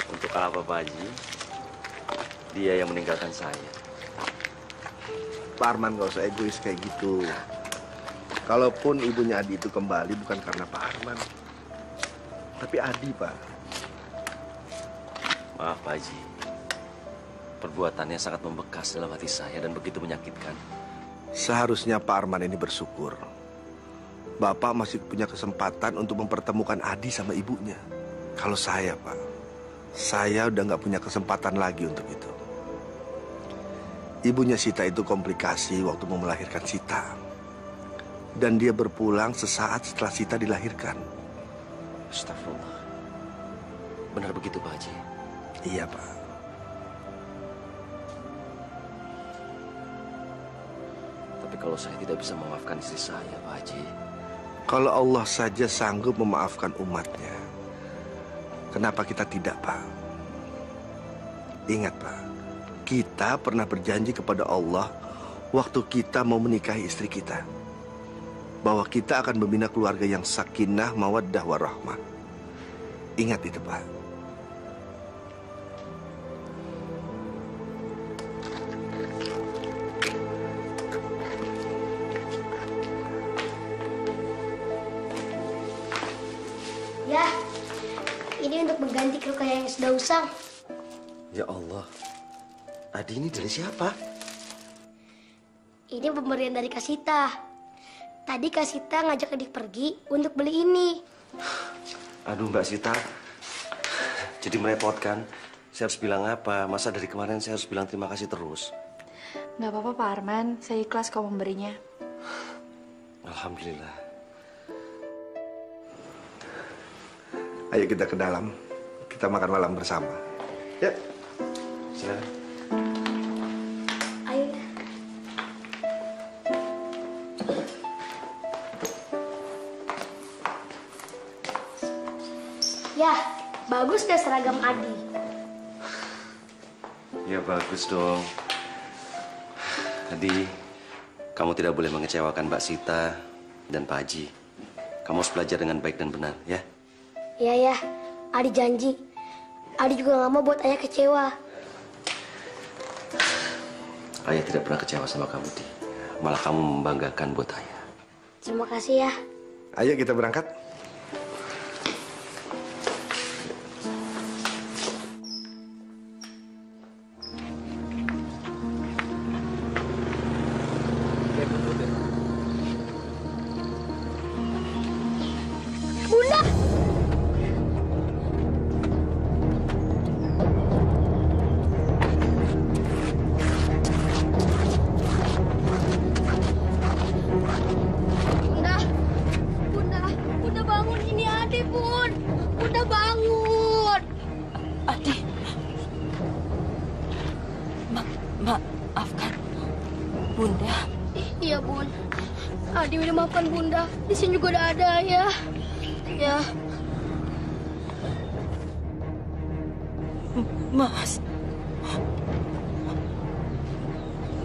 Untuk apa Pak Haji? Dia yang meninggalkan saya. Pak Arman nggak usah egois kayak gitu. Kalaupun ibunya Adi itu kembali bukan karena Pak Arman, tapi Adi, Pak. Maaf Pak Haji. Perbuatannya sangat membekas dalam hati saya dan begitu menyakitkan. Seharusnya Pak Arman ini bersyukur. Bapak masih punya kesempatan untuk mempertemukan Adi sama ibunya. Kalau saya, Pak, saya udah nggak punya kesempatan lagi untuk itu. Ibunya Sita itu komplikasi waktu mau melahirkan Sita. Dan dia berpulang sesaat setelah Sita dilahirkan. Astagfirullah. Benar begitu Pak Haji? Iya, Pak. Tapi kalau saya tidak bisa memaafkan istri saya, Pak Haji. Kalau Allah saja sanggup memaafkan umatnya, kenapa kita tidak, Pak? Ingat, Pak, kita pernah berjanji kepada Allah waktu kita mau menikahi istri kita, bahwa kita akan membina keluarga yang sakinah, mawaddah, warahmah. Ingat itu, Pak. Ya, ini untuk mengganti luka yang sudah usang. Ya Allah, Adi ini dari siapa? Ini pemberian dari Kak Sita. Tadi Kak Sita ngajak adik pergi untuk beli ini. Aduh Mbak Sita, jadi merepotkan. Saya harus bilang apa? Masa dari kemarin saya harus bilang terima kasih terus? Nggak apa-apa Pak Arman, saya ikhlas kau memberinya. Alhamdulillah. Ayo kita ke dalam, kita makan malam bersama. Ya, silakan. Ayo. Ya, bagus deh seragam Adi. Ya bagus dong. Adi, kamu tidak boleh mengecewakan Mbak Sita dan Pak Haji. Kamu harus belajar dengan baik dan benar, ya? Iya ya, Adi janji. Adi juga nggak mau buat ayah kecewa. Ayah tidak pernah kecewa sama kamu, Di. Malah kamu membanggakan buat ayah. Terima kasih ya. Ayo kita berangkat. Bunda! Bunda bangun, ini Adi, Bun. Bunda bangun. Adi. Maafkan Bunda. Iya, Bun. Adi udah maafkan Bunda. Di sini juga udah ada ayah. Ya. Mas.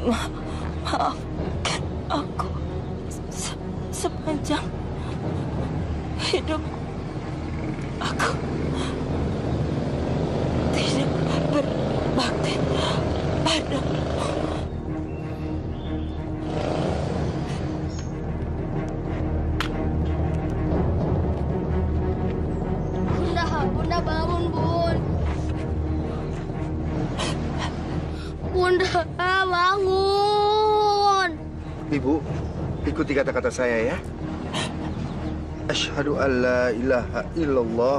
Maafkan aku sepanjang hidup aku tidak berbakti padamu. Bunda bangun, Bun. Bunda bangun. Ibu, ikuti kata-kata saya ya. Asyhadu an la ilaha illallah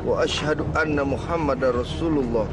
wa asyhadu anna Muhammadar Rasulullah.